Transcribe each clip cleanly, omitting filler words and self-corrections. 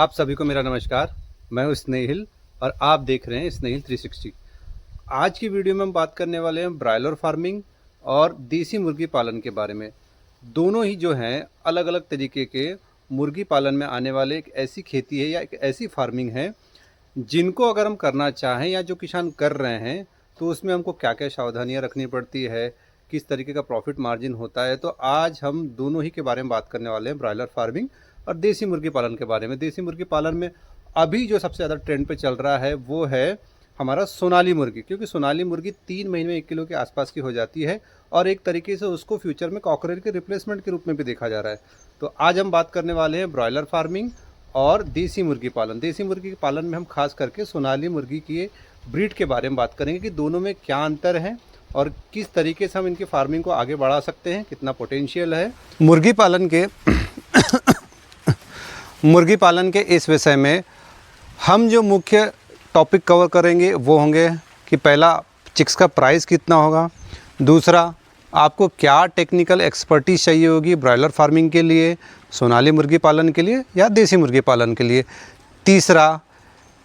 आप सभी को मेरा नमस्कार। मैं हूं स्नेहिल और आप देख रहे हैं स्नेहिल 360। आज की वीडियो में हम बात करने वाले हैं ब्रॉयलर फार्मिंग और देसी मुर्गी पालन के बारे में। दोनों ही जो हैं अलग अलग तरीके के मुर्गी पालन में आने वाले एक ऐसी खेती है या एक ऐसी फार्मिंग है जिनको अगर हम करना चाहें या जो किसान कर रहे हैं तो उसमें हमको क्या क्या सावधानियां रखनी पड़ती है, किस तरीके का प्रॉफिट मार्जिन होता है। तो आज हम दोनों ही के बारे में बात करने वाले हैं, ब्रॉयलर फार्मिंग और देसी मुर्गी पालन के बारे में। देसी मुर्गी पालन में अभी जो सबसे ज़्यादा ट्रेंड पे चल रहा है वो है हमारा सोनाली मुर्गी, क्योंकि सोनाली मुर्गी 3 महीने में 1 किलो के आसपास की हो जाती है और एक तरीके से उसको फ्यूचर में कॉकरेल के रिप्लेसमेंट के रूप में भी देखा जा रहा है। तो आज हम बात करने वाले हैं ब्रॉयलर फार्मिंग और देसी मुर्गी पालन। देसी मुर्गी पालन में हम खास करके सोनाली मुर्गी की ब्रीड के बारे में बात करेंगे कि दोनों में क्या अंतर है और किस तरीके से हम इनकी फार्मिंग को आगे बढ़ा सकते हैं, कितना पोटेंशियल है। मुर्गी पालन के इस विषय में हम जो मुख्य टॉपिक कवर करेंगे वो होंगे कि पहला, चिक्स का प्राइस कितना होगा। दूसरा, आपको क्या टेक्निकल एक्सपर्टीज चाहिए होगी ब्रॉयलर फार्मिंग के लिए, सोनाली मुर्गी पालन के लिए या देसी मुर्गी पालन के लिए। तीसरा,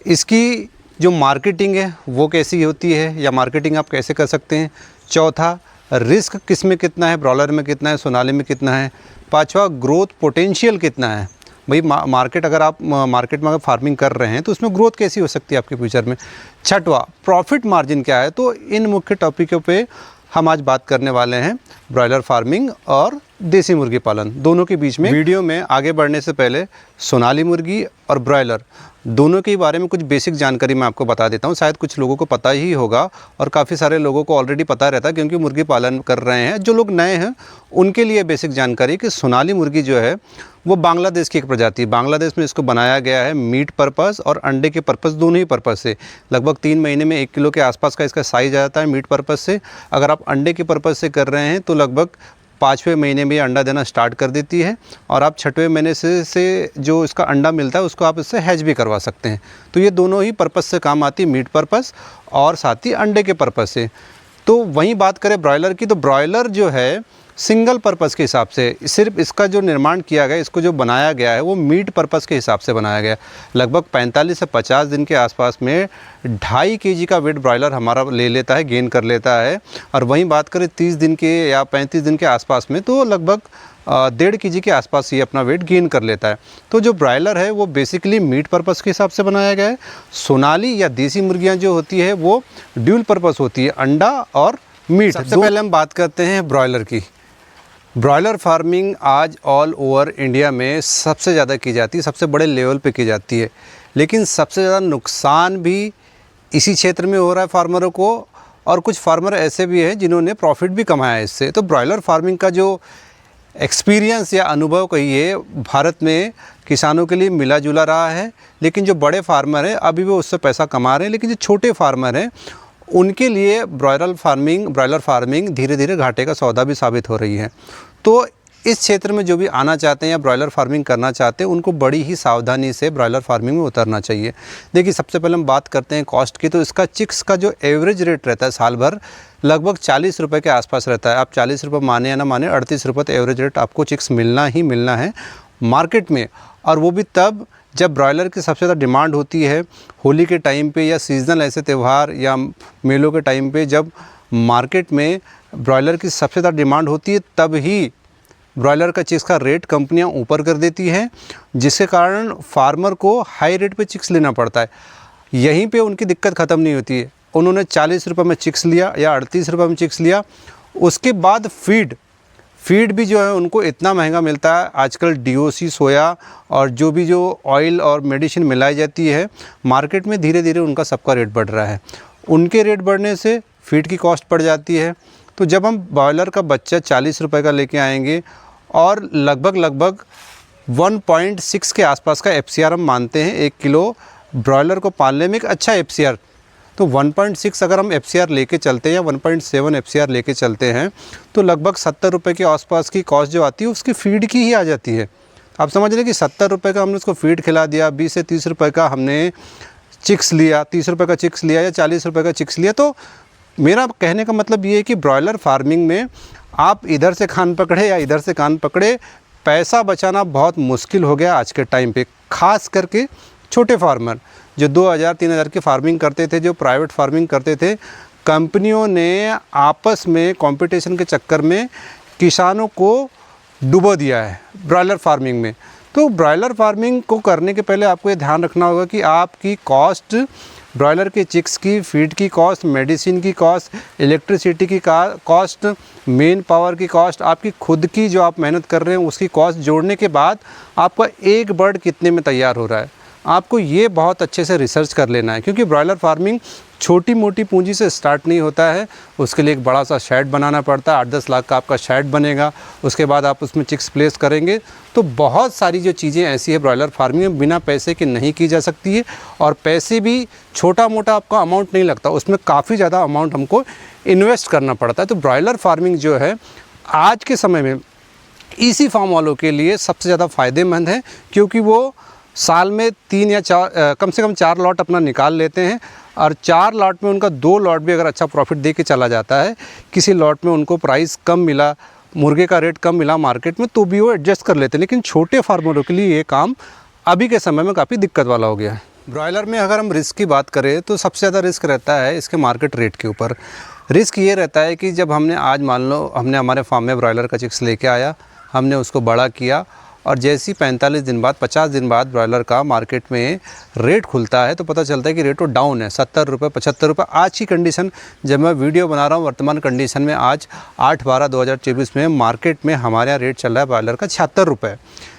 इसकी जो मार्केटिंग है वो कैसी होती है या मार्केटिंग आप कैसे कर सकते हैं। चौथा, रिस्क किस में कितना है, ब्रॉयलर में कितना है, सोनाली में कितना है। पांचवा, ग्रोथ पोटेंशियल कितना है। भाई मार्केट अगर आप मार्केट में अगर फार्मिंग कर रहे हैं तो उसमें ग्रोथ कैसी हो सकती है आपके फ्यूचर में। छठवा, प्रॉफिट मार्जिन क्या है। तो इन मुख्य टॉपिकों पे हम आज बात करने वाले हैं ब्रॉयलर फार्मिंग और देसी मुर्गी पालन दोनों के बीच में। वीडियो में आगे बढ़ने से पहले सोनाली मुर्गी और ब्रॉयलर दोनों के बारे में कुछ बेसिक जानकारी मैं आपको बता देता हूं। शायद कुछ लोगों को पता ही होगा और काफ़ी सारे लोगों को ऑलरेडी पता रहता है क्योंकि मुर्गी पालन कर रहे हैं। जो लोग नए हैं उनके लिए बेसिक जानकारी कि सोनाली मुर्गी जो है वो बांग्लादेश की एक प्रजाति है। बांग्लादेश में इसको बनाया गया है मीट पर्पस और अंडे के पर्पस, दोनों ही पर्पस से। लगभग 3 महीने में 1 किलो के आसपास का इसका साइज आ जाता है मीट पर्पस से। अगर आप अंडे के पर्पस से कर रहे हैं तो लगभग 5वें महीने में ये अंडा देना स्टार्ट कर देती है और आप 6वें महीने से जो इसका अंडा मिलता है उसको आप इससे हैच भी करवा सकते हैं। तो ये दोनों ही पर्पस से काम आती है, मीट पर्पस और साथ ही अंडे के पर्पस से। तो वहीं बात करें ब्रॉयलर की, तो ब्रॉयलर जो है सिंगल पर्पस के हिसाब से, सिर्फ इसका जो निर्माण किया गया, इसको जो बनाया गया है वो मीट पर्पस के हिसाब से बनाया गया। लगभग 45 से 50 दिन के आसपास में 2.5 केजी का वेट ब्रॉयलर हमारा ले लेता है, गेन कर लेता है। और वहीं बात करें 30 दिन के या 35 दिन के आसपास में तो लगभग 1.5 केजी के आसपास ये अपना वेट गेन कर लेता है। तो जो ब्रॉयलर है वो बेसिकली मीट पर्पस के हिसाब से बनाया गया है। सोनाली या देसी मुर्गियाँ जो होती है वो ड्यूल पर्पस होती है, अंडा और मीट। सबसे पहले हम बात करते हैं ब्रॉयलर की। ब्रॉयलर फार्मिंग आज ऑल ओवर इंडिया में सबसे ज़्यादा की जाती है, सबसे बड़े लेवल पे की जाती है। लेकिन सबसे ज़्यादा नुकसान भी इसी क्षेत्र में हो रहा है फार्मरों को, और कुछ फार्मर ऐसे भी हैं जिन्होंने प्रॉफिट भी कमाया है इससे। तो ब्रॉयलर फार्मिंग का जो एक्सपीरियंस या अनुभव कहिए भारत में किसानों के लिए मिला जुला रहा है। लेकिन जो बड़े फार्मर हैं अभी वो उससे पैसा कमा रहे हैं, लेकिन जो छोटे फार्मर हैं उनके लिए ब्रॉयलर फार्मिंग धीरे धीरे घाटे का सौदा भी साबित हो रही है। तो इस क्षेत्र में जो भी आना चाहते हैं या ब्रॉयलर फार्मिंग करना चाहते हैं उनको बड़ी ही सावधानी से ब्रॉयलर फार्मिंग में उतरना चाहिए। देखिए, सबसे पहले हम बात करते हैं कॉस्ट की। तो इसका चिक्स का जो एवरेज रेट रहता है साल भर लगभग 40 रुपये के आसपास रहता है। आप 40 रुपये माने या ना माने, 38 रुपये तो एवरेज रेट आपको चिक्स मिलना ही मिलना है मार्केट में। और वो भी तब जब ब्रॉयलर की सबसे ज़्यादा डिमांड होती है होली के टाइम पे या सीजनल ऐसे त्यौहार या मेलों के टाइम पे, जब मार्केट में ब्रॉयलर की सबसे ज़्यादा डिमांड होती है तब ही ब्रॉयलर का चिक्स का रेट कंपनियां ऊपर कर देती हैं, जिसके कारण फार्मर को हाई रेट पे चिक्स लेना पड़ता है। यहीं पे उनकी दिक्कत ख़त्म नहीं होती है। उन्होंने 40 रुपये में चिक्स लिया या 38 रुपये में चिक्स लिया, उसके बाद फीड भी जो है उनको इतना महंगा मिलता है। आजकल DOC सोया और जो ऑयल और मेडिसिन मिलाई जाती है मार्केट में, धीरे धीरे उनका सबका रेट बढ़ रहा है। उनके रेट बढ़ने से फीड की कॉस्ट बढ़ जाती है। तो जब हम ब्रॉयलर का बच्चा 40 रुपये का लेके आएंगे और लगभग 1.6 के आसपास का FCR हम मानते हैं 1 किलो ब्रॉयलर को पालने में, एक अच्छा FCR। तो 1.6 अगर हम FCR लेके चलते हैं या 1.7 FCR लेके चलते हैं तो लगभग 70 रुपये के आसपास की कॉस्ट जो आती है उसकी फ़ीड की ही आ जाती है। आप समझ रहे कि 70 रुपये का हमने उसको फ़ीड खिला दिया, 20 से 30 रुपये का हमने चिक्स लिया, 30 रुपये का चिक्स लिया या 40 रुपये का चिक्स लिया। तो मेरा कहने का मतलब ये है कि ब्रॉयलर फार्मिंग में आप इधर से कान पकड़े या इधर से कान पकड़े, पैसा बचाना बहुत मुश्किल हो गया आज के टाइम पे, ख़ास करके छोटे फार्मर जो 2000-3000 की फार्मिंग करते थे, जो प्राइवेट फार्मिंग करते थे। कंपनियों ने आपस में कंपटीशन के चक्कर में किसानों को डुबो दिया है ब्रॉयलर फार्मिंग में। तो ब्रॉयलर फार्मिंग को करने के पहले आपको ये ध्यान रखना होगा कि आपकी कॉस्ट, ब्रॉयलर के चिक्स की फीड की कॉस्ट, मेडिसिन की कॉस्ट, इलेक्ट्रिसिटी की कॉस्ट, मेन पावर की कॉस्ट, आपकी खुद की जो आप मेहनत कर रहे हैं उसकी कॉस्ट जोड़ने के बाद आपका एक बर्ड कितने में तैयार हो रहा है, आपको ये बहुत अच्छे से रिसर्च कर लेना है। क्योंकि ब्रॉयलर फार्मिंग छोटी मोटी पूंजी से स्टार्ट नहीं होता है, उसके लिए एक बड़ा सा शेड बनाना पड़ता है। 8-10 लाख का आपका शेड बनेगा, उसके बाद आप उसमें चिक्स प्लेस करेंगे। तो बहुत सारी जो चीज़ें ऐसी है ब्रॉयलर फार्मिंग में, बिना पैसे के नहीं की जा सकती है। और पैसे भी छोटा मोटा आपका अमाउंट नहीं लगता, उसमें काफ़ी ज़्यादा अमाउंट हमको इन्वेस्ट करना पड़ता है। तो ब्रॉयलर फार्मिंग जो है आज के समय में इसी फार्म वालों के लिए सबसे ज़्यादा फ़ायदेमंद है, क्योंकि वो साल में 3 या 4 कम से कम 4 लॉट अपना निकाल लेते हैं। और 4 लॉट में उनका 2 लॉट भी अगर अच्छा प्रॉफिट दे के चला जाता है, किसी लॉट में उनको प्राइस कम मिला, मुर्गे का रेट कम मिला मार्केट में, तो भी वो एडजस्ट कर लेते हैं। लेकिन छोटे फार्मरों के लिए ये काम अभी के समय में काफ़ी दिक्कत वाला हो गया है। ब्रॉयलर में अगर हम रिस्क की बात करें तो सबसे ज़्यादा रिस्क रहता है इसके मार्केट रेट के ऊपर। रिस्क ये रहता है कि जब हमने आज मान लो हमने हमारे फार्म में ब्रॉयलर का चिक्स लेके आया, हमने उसको बड़ा किया, और जैसे ही 45 दिन बाद 50 दिन बाद ब्रॉयलर का मार्केट में रेट खुलता है तो पता चलता है कि रेट तो डाउन है, 70 रुपये 75 रुपये। आज की कंडीशन जब मैं वीडियो बना रहा हूँ, वर्तमान कंडीशन में आज 8/12/2024 में मार्केट में हमारे यहाँ रेट चल रहा है ब्रॉयलर का 76 रुपये।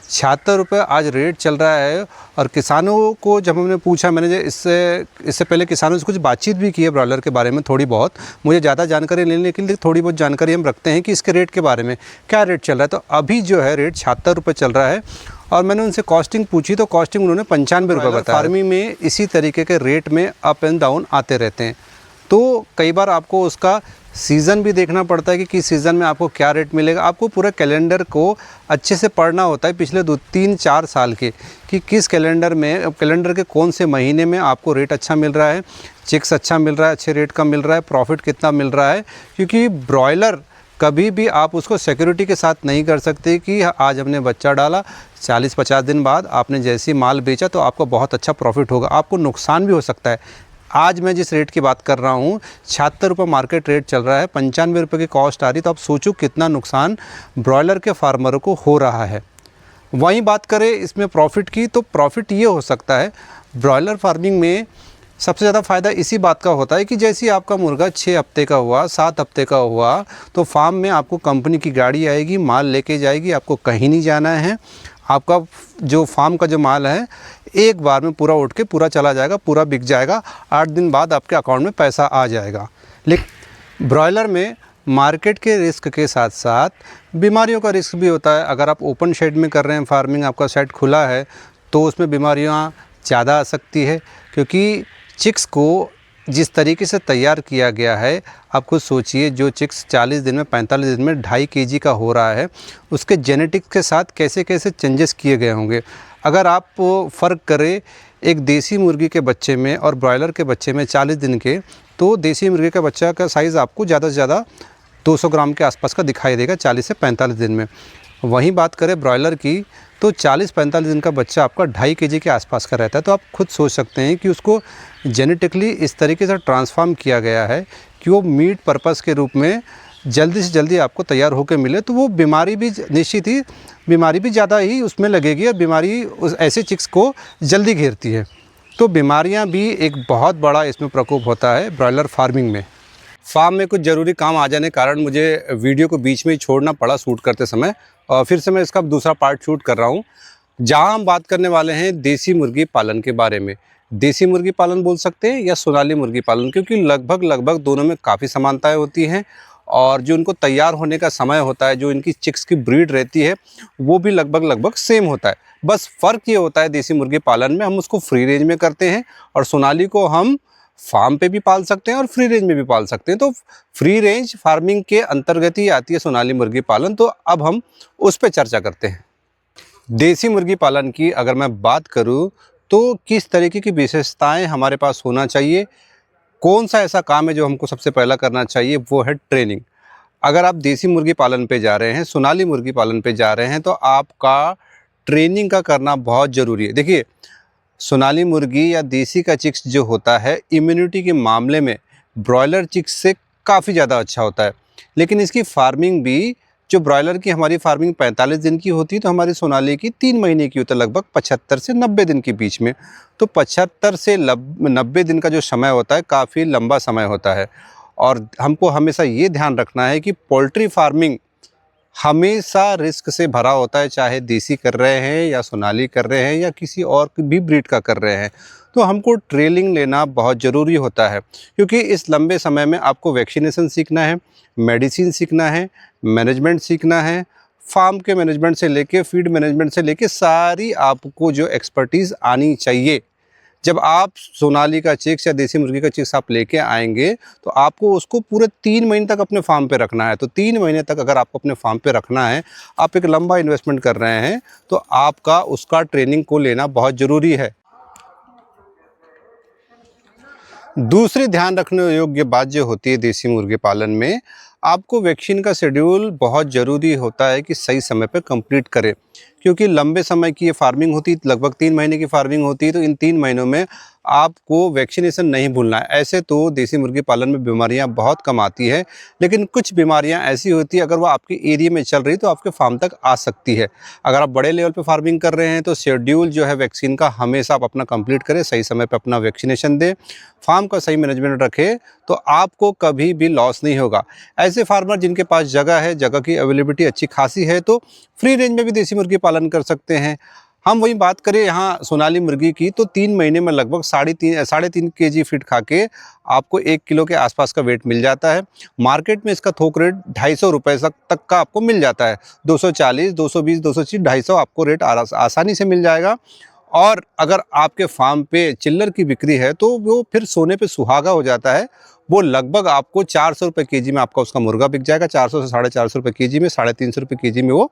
76 रुपये आज रेट चल रहा है। और किसानों को जब हमने पूछा, मैंने इससे पहले किसानों से कुछ बातचीत भी की है ब्रॉयलर के बारे में, थोड़ी बहुत, मुझे ज़्यादा जानकारी लेने के लिए थोड़ी बहुत जानकारी हम रखते हैं कि इसके रेट के बारे में क्या रेट चल रहा है। तो अभी जो है रेट 76 रुपये चल रहा है। और मैंने उनसे कॉस्टिंग पूछी तो कॉस्टिंग उन्होंने 95 रुपये बताया। फार्मिंग में इसी तरीके के रेट में अप एंड डाउन आते रहते हैं, तो कई बार आपको उसका सीज़न भी देखना पड़ता है कि किस सीज़न में आपको क्या रेट मिलेगा। आपको पूरा कैलेंडर को अच्छे से पढ़ना होता है पिछले 2-3-4 साल के, कि किस कैलेंडर में, कैलेंडर के कौन से महीने में आपको रेट अच्छा मिल रहा है, चिक्स अच्छा मिल रहा है, अच्छे रेट का मिल रहा है, प्रॉफिट कितना मिल रहा है। क्योंकि ब्रॉयलर कभी भी आप उसको सिक्योरिटी के साथ नहीं कर सकते कि आज हमने बच्चा डाला, 40-50 दिन बाद आपने जैसी माल बेचा तो आपको बहुत अच्छा प्रॉफिट होगा। आपको नुकसान भी हो सकता है। आज मैं जिस रेट की बात कर रहा हूँ 76 रुपये मार्केट रेट चल रहा है, 95 रुपये की कॉस्ट आ रही, तो आप सोचो कितना नुकसान ब्रॉयलर के फार्मरों को हो रहा है। वहीं बात करें इसमें प्रॉफिट की, तो प्रॉफिट ये हो सकता है ब्रॉयलर फार्मिंग में सबसे ज़्यादा फ़ायदा इसी बात का होता है कि जैसे ही आपका मुर्गा 6 हफ्ते का हुआ, 7 हफ्ते का हुआ, तो फार्म में आपको कंपनी की गाड़ी आएगी, माल लेके जाएगी, आपको कहीं नहीं जाना है। आपका जो फार्म का जो माल है एक बार में पूरा उठ के पूरा चला जाएगा, पूरा बिक जाएगा, 8 दिन बाद आपके अकाउंट में पैसा आ जाएगा। लेकिन ब्रॉयलर में मार्केट के रिस्क के साथ साथ बीमारियों का रिस्क भी होता है। अगर आप ओपन शेड में कर रहे हैं फार्मिंग, आपका शेड खुला है, तो उसमें बीमारियां ज़्यादा आ सकती है। क्योंकि चिक्स को जिस तरीके से तैयार किया गया है, आप खुद सोचिए, जो चिक्स 40 दिन में 45 दिन में 2.5 kg का हो रहा है, उसके जेनेटिक्स के साथ कैसे कैसे चेंजेस किए गए होंगे। अगर आप फ़र्क करें एक देसी मुर्गी के बच्चे में और ब्रॉयलर के बच्चे में 40 दिन के, तो देसी मुर्गी का बच्चा का साइज़ आपको ज़्यादा से ज़्यादा 200 ग्राम के आसपास का दिखाई देगा 40 से 45 दिन में। वहीं बात करें ब्रॉयलर की, तो 40-45 दिन का बच्चा आपका 2.5 kg के आसपास का रहता है। तो आप खुद सोच सकते हैं कि उसको जेनेटिकली इस तरीके से ट्रांसफॉर्म किया गया है कि वो मीट पर्पस के रूप में जल्दी से जल्दी आपको तैयार होकर मिले। तो वो बीमारी भी निश्चित ही, बीमारी भी ज़्यादा ही उसमें लगेगी, और बीमारी उस ऐसे चिक्स को जल्दी घेरती है। तो बीमारियां भी एक बहुत बड़ा इसमें प्रकोप होता है ब्रॉयलर फार्मिंग में। फार्म में कुछ ज़रूरी काम आ जाने के कारण मुझे वीडियो को बीच में ही छोड़ना पड़ा शूट करते समय, और फिर से मैं इसका दूसरा पार्ट शूट कर रहा हूँ, जहाँ हम बात करने वाले हैं देसी मुर्गी पालन के बारे में। देसी मुर्गी पालन बोल सकते हैं या सोनाली मुर्गी पालन, क्योंकि लगभग दोनों में काफ़ी समानताएं होती हैं। और जो उनको तैयार होने का समय होता है, जो इनकी चिक्स की ब्रीड रहती है, वो भी लगभग सेम होता है। बस फ़र्क ये होता है देसी मुर्गी पालन में हम उसको फ्री रेंज में करते हैं, और सोनाली को हम फार्म पे भी पाल सकते हैं और फ्री रेंज में भी पाल सकते हैं। तो फ्री रेंज फार्मिंग के अंतर्गत ही आती है सोनाली मुर्गी पालन। तो अब हम उस पर चर्चा करते हैं। देसी मुर्गी पालन की अगर मैं बात करूं तो किस तरीके की विशेषताएं हमारे पास होना चाहिए, कौन सा ऐसा काम है जो हमको सबसे पहला करना चाहिए, वो है ट्रेनिंग। अगर आप देसी मुर्गी पालन पे जा रहे हैं, सोनाली मुर्गी पालन पे जा रहे हैं, तो आपका ट्रेनिंग का करना बहुत ज़रूरी है। देखिए, सोनाली मुर्गी या देसी का चिक्स जो होता है, इम्यूनिटी के मामले में ब्रॉयलर चिक्स से काफ़ी ज़्यादा अच्छा होता है। लेकिन इसकी फार्मिंग भी, जो ब्रॉयलर की हमारी फार्मिंग 45 दिन की होती है, तो हमारी सोनाली की 3 महीने की होती है, लगभग 75 से 90 दिन के बीच में। तो 75 से 90 दिन का जो समय होता है, काफ़ी लंबा समय होता है। और हमको हमेशा ये ध्यान रखना है कि पोल्ट्री फार्मिंग हमेशा रिस्क से भरा होता है, चाहे देसी कर रहे हैं या सोनाली कर रहे हैं या किसी और भी ब्रीड का कर रहे हैं। तो हमको ट्रेनिंग लेना बहुत ज़रूरी होता है, क्योंकि इस लंबे समय में आपको वैक्सीनेशन सीखना है, मेडिसिन सीखना है, मैनेजमेंट सीखना है, फार्म के मैनेजमेंट से लेके फीड मैनेजमेंट से लेके सारी आपको जो एक्सपर्टीज़ आनी चाहिए। जब आप सोनाली का चिक्स या देसी मुर्गी का चिक्स आप लेके आएंगे, तो आपको उसको पूरे 3 महीने तक अपने फार्म पे रखना है। तो 3 महीने तक अगर आपको अपने फार्म पे रखना है, आप एक लंबा इन्वेस्टमेंट कर रहे हैं, तो आपका उसका ट्रेनिंग को लेना बहुत ज़रूरी है। दूसरी ध्यान रखने योग्य बात जो होती है देसी मुर्गी पालन में, आपको वैक्सीन का शेड्यूल बहुत ज़रूरी होता है कि सही समय पे कंप्लीट करें, क्योंकि लंबे समय की ये फार्मिंग होती है, लगभग 3 महीने की फार्मिंग होती है। तो इन 3 महीनों में आपको वैक्सीनेशन नहीं भूलना है। ऐसे तो देसी मुर्गी पालन में बीमारियां बहुत कम आती है, लेकिन कुछ बीमारियां ऐसी होती है, अगर वो आपके एरिया में चल रही तो आपके फार्म तक आ सकती है। अगर आप बड़े लेवल पे फार्मिंग कर रहे हैं, तो शेड्यूल जो है वैक्सीन का हमेशा आप अपना कंप्लीट करें, सही समय पे अपना वैक्सीनेशन दें, फार्म का सही मैनेजमेंट रखें, तो आपको कभी भी लॉस नहीं होगा। ऐसे फार्मर जिनके पास जगह है, जगह की अवेलेबिलिटी अच्छी खासी है, तो फ्री रेंज में भी देसी मुर्गी पालन कर सकते हैं। हम वही बात करें यहाँ सोनाली मुर्गी की, तो 3 महीने में लगभग साढ़े तीन केजी फीड खा के आपको 1 किलो के आसपास का वेट मिल जाता है। मार्केट में इसका थोक रेट 250 रुपये तक का आपको मिल जाता है। 240, 220, 230, 250 आपको रेट आसानी से मिल जाएगा। और अगर आपके फार्म पे चिल्लर की बिक्री है, तो वो फिर सोने पे सुहागा हो जाता है। वो लगभग आपको 400 रुपये केजी में आपका उसका मुर्गा बिक जाएगा। 400 से 450 रुपये केजी में, 350 रुपये केजी में वो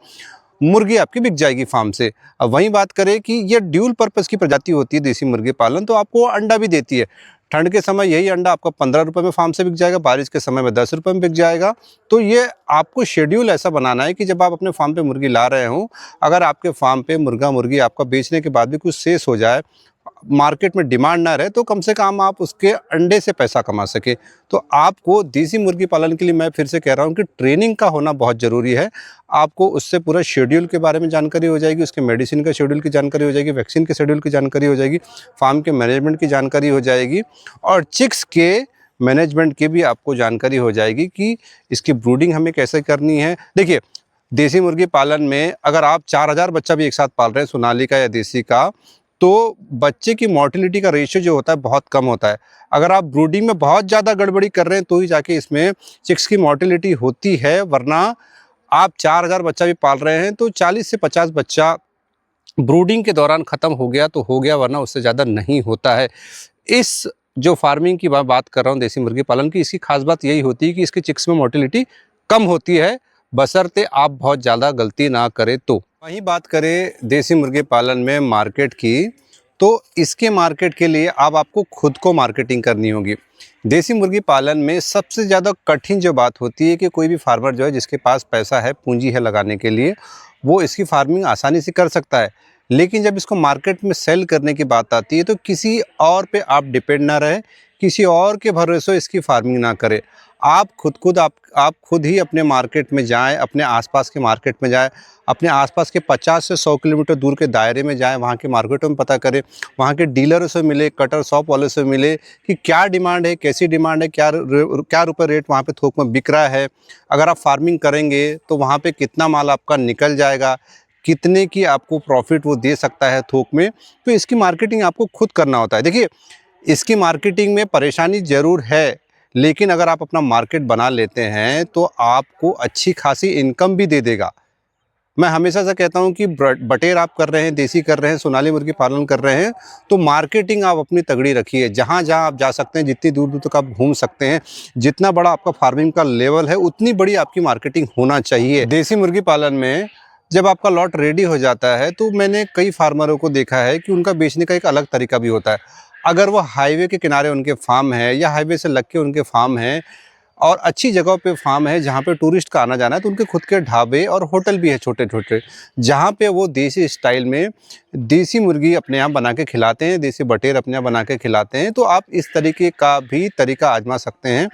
मुर्गी आपकी बिक जाएगी फार्म से। अब वहीं बात करें कि ये ड्यूल पर्पस की प्रजाति होती है देसी मुर्गी पालन, तो आपको अंडा भी देती है। ठंड के समय यही अंडा आपका 15 रुपये में फार्म से बिक जाएगा, बारिश के समय में 10 रुपये में बिक जाएगा। तो ये आपको शेड्यूल ऐसा बनाना है कि जब आप अपने फार्म पे मुर्गी ला रहे हों, अगर आपके फार्म पे मुर्गा मुर्गी आपका बेचने के बाद भी कुछ शेष हो जाए, मार्केट में डिमांड ना रहे, तो कम से कम आप उसके अंडे से पैसा कमा सके। तो आपको देसी मुर्गी पालन के लिए मैं फिर से कह रहा हूँ कि ट्रेनिंग का होना बहुत ज़रूरी है। आपको उससे पूरा शेड्यूल के बारे में जानकारी हो जाएगी, उसके मेडिसिन का शेड्यूल की जानकारी हो जाएगी, वैक्सीन के शेड्यूल की जानकारी हो जाएगी, फार्म के मैनेजमेंट की जानकारी हो जाएगी, और चिक्स के मैनेजमेंट की भी आपको जानकारी हो जाएगी कि इसकी ब्रूडिंग हमें कैसे करनी है। देखिए, देसी मुर्गी पालन में अगर आप 4000 बच्चा भी एक साथ पाल रहे हैं, सोनाली का या देसी का, तो बच्चे की मोर्टेलिटी का रेशियो जो होता है बहुत कम होता है। अगर आप ब्रूडिंग में बहुत ज़्यादा गड़बड़ी कर रहे हैं, तो ही जाके इसमें चिक्स की मोर्टेलिटी होती है, वरना आप 4000 बच्चा भी पाल रहे हैं, तो 40 से 50 बच्चा ब्रूडिंग के दौरान ख़त्म हो गया तो हो गया, वरना उससे ज़्यादा नहीं होता है। इस जो फार्मिंग की बात कर रहा हूँ देसी मुर्गी पालन की, इसकी खास बात यही होती है कि इसके चिक्स में मोर्टेलिटी कम होती है, बशर्ते आप बहुत ज़्यादा गलती ना करें तो। वहीं बात करें देसी मुर्गी पालन में मार्केट की, तो इसके मार्केट के लिए अब आपको खुद को मार्केटिंग करनी होगी। देसी मुर्गी पालन में सबसे ज़्यादा कठिन जो बात होती है कि कोई भी फार्मर जो है, जिसके पास पैसा है, पूंजी है लगाने के लिए, वो इसकी फार्मिंग आसानी से कर सकता है। लेकिन जब इसको मार्केट में सेल करने की बात आती है, तो किसी और पे आप डिपेंड ना रहे, किसी और के भरोसे इसकी फार्मिंग ना करें। आप खुद ही अपने मार्केट में जाएं, अपने आसपास के मार्केट में जाएं, अपने आसपास के 50 से 100 किलोमीटर दूर के दायरे में जाएं, वहाँ के मार्केटों में पता करें, वहाँ के डीलरों से मिले, कटर शॉप वाले से मिले कि क्या डिमांड है, कैसी डिमांड है, क्या रुपये रेट वहाँ पे थोक में बिक रहा है। अगर आप फार्मिंग करेंगे तो वहाँ पे कितना माल आपका निकल जाएगा, कितने की आपको प्रॉफिट वो दे सकता है थोक में। तो इसकी मार्केटिंग आपको खुद करना होता है। देखिए, इसकी मार्केटिंग में परेशानी ज़रूर है, लेकिन अगर आप अपना मार्केट बना लेते हैं, तो आपको अच्छी खासी इनकम भी दे देगा। मैं हमेशा से कहता हूं कि बटेर आप कर रहे हैं, देसी कर रहे हैं, सोनाली मुर्गी पालन कर रहे हैं, तो मार्केटिंग आप अपनी तगड़ी रखिए। जहां जहां आप जा सकते हैं, जितनी दूर दूर तक आप घूम सकते हैं, जितना बड़ा आपका फार्मिंग का लेवल है, उतनी बड़ी आपकी मार्केटिंग होना चाहिए। देसी मुर्गी पालन में जब आपका लॉट रेडी हो जाता है, तो मैंने कई फार्मरों को देखा है कि उनका बेचने का एक अलग तरीका भी होता है। अगर वो हाईवे के किनारे उनके फार्म है, या हाईवे से लग के उनके फार्म है, और अच्छी जगह पे फार्म है जहाँ पे टूरिस्ट का आना जाना है, तो उनके खुद के ढाबे और होटल भी है छोटे छोटे, जहाँ पे वो देसी स्टाइल में देसी मुर्गी अपने यहाँ बना के खिलाते हैं, देसी बटेर अपने यहाँ बना के खिलाते हैं। तो आप इस तरीके का भी तरीका आजमा सकते हैं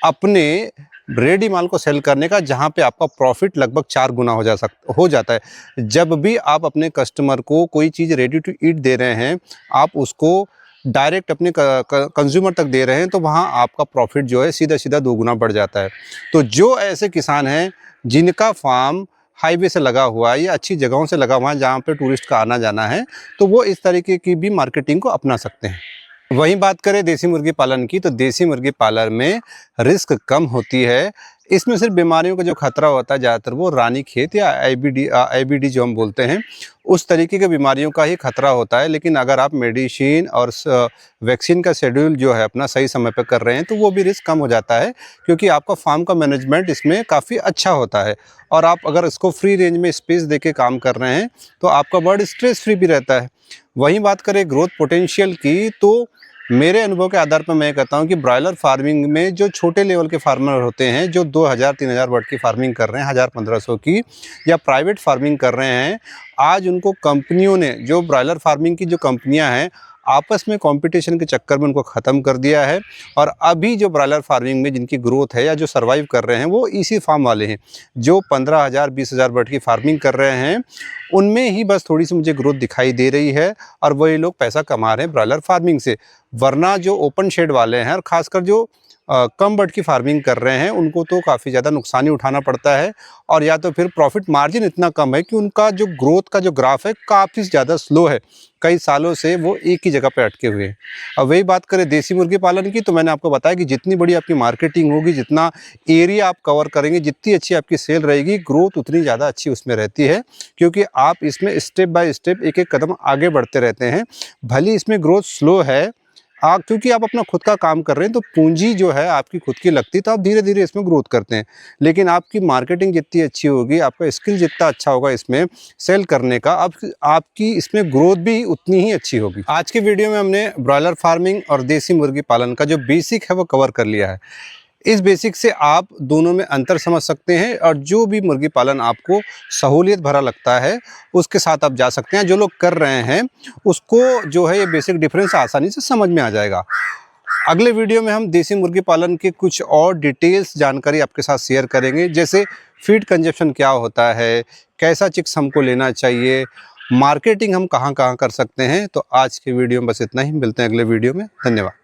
अपने रेडी माल को सेल करने का, जहाँ पे आपका प्रॉफिट लगभग 4 गुना हो जाता है। जब भी आप अपने कस्टमर को कोई चीज़ रेडी टू ईट दे रहे हैं, आप उसको डायरेक्ट अपने कंज्यूमर तक दे रहे हैं, तो वहाँ आपका प्रॉफिट जो है सीधा सीधा 2 गुना बढ़ जाता है। तो जो ऐसे किसान हैं जिनका फार्म हाईवे से लगा हुआ है या अच्छी जगहों से लगा हुआ है जहाँ पे टूरिस्ट का आना जाना है, तो वो इस तरीके की भी मार्केटिंग को अपना सकते हैं। वहीं बात करें देसी मुर्गी पालन की, तो देसी मुर्गी पालन में रिस्क कम होती है। इसमें सिर्फ बीमारियों का जो खतरा होता है ज़्यादातर वो रानीखेत या आईबीडी जो हम बोलते हैं, उस तरीके की बीमारियों का ही खतरा होता है। लेकिन अगर आप मेडिसिन और वैक्सीन का शेड्यूल जो है अपना सही समय पर कर रहे हैं, तो वो भी रिस्क कम हो जाता है, क्योंकि आपका फार्म का मैनेजमेंट इसमें काफ़ी अच्छा होता है। और आप अगर इसको फ्री रेंज में स्पेस दे के काम कर रहे हैं, तो आपका बर्ड स्ट्रेस फ्री भी रहता है। वहीं बात करें ग्रोथ पोटेंशियल की, तो मेरे अनुभव के आधार पर मैं कहता हूं कि ब्रॉयलर फार्मिंग में जो छोटे लेवल के फार्मर होते हैं, जो 2000-3000 बर्ड की फार्मिंग कर रहे हैं, 1000-1500 की, या प्राइवेट फार्मिंग कर रहे हैं, आज उनको कंपनियों ने, जो ब्रॉयलर फार्मिंग की जो कंपनियां हैं, आपस में कंपटीशन के चक्कर में उनको ख़त्म कर दिया है। और अभी जो ब्रॉयलर फार्मिंग में जिनकी ग्रोथ है या जो सर्वाइव कर रहे हैं, वो इसी फार्म वाले हैं जो 15,000-20,000 बर्ड की फार्मिंग कर रहे हैं। उनमें ही बस थोड़ी सी मुझे ग्रोथ दिखाई दे रही है और वही लोग पैसा कमा रहे हैं ब्रॉयलर फार्मिंग से। वरना जो ओपन शेड वाले हैं और ख़ासकर जो कम बर्ड की फार्मिंग कर रहे हैं, उनको तो काफ़ी ज़्यादा नुकसान ही उठाना पड़ता है। और या तो फिर प्रॉफिट मार्जिन इतना कम है कि उनका जो ग्रोथ का जो ग्राफ है काफ़ी ज़्यादा स्लो है। कई सालों से वो एक ही जगह पे अटके हुए हैं। अब वही बात करें देसी मुर्गी पालन की, तो मैंने आपको बताया कि जितनी बड़ी आपकी मार्केटिंग होगी, जितना एरिया आप कवर करेंगे, जितनी अच्छी आपकी सेल रहेगी, ग्रोथ उतनी ज़्यादा अच्छी उसमें रहती है, क्योंकि आप इसमें स्टेप बाय स्टेप एक एक कदम आगे बढ़ते रहते हैं। भले इसमें ग्रोथ स्लो है, क्योंकि आप अपना खुद का काम कर रहे हैं, तो पूंजी जो है आपकी खुद की लगती है, तो आप धीरे धीरे इसमें ग्रोथ करते हैं। लेकिन आपकी मार्केटिंग जितनी अच्छी होगी, आपका स्किल जितना अच्छा होगा इसमें सेल करने का, आपकी इसमें ग्रोथ भी उतनी ही अच्छी होगी। आज के वीडियो में हमने ब्रॉयलर फार्मिंग और देसी मुर्गी पालन का जो बेसिक है वो कवर कर लिया है। इस बेसिक से आप दोनों में अंतर समझ सकते हैं, और जो भी मुर्गी पालन आपको सहूलियत भरा लगता है उसके साथ आप जा सकते हैं। जो लोग कर रहे हैं उसको जो है ये बेसिक डिफरेंस आसानी से समझ में आ जाएगा। अगले वीडियो में हम देसी मुर्गी पालन के कुछ और डिटेल्स जानकारी आपके साथ शेयर करेंगे, जैसे फीड कंजप्शन क्या होता है, कैसा चिक्स हमको लेना चाहिए, मार्केटिंग हम कहाँ कहाँ कर सकते हैं। तो आज के वीडियो में बस इतना ही, मिलते हैं अगले वीडियो में। धन्यवाद।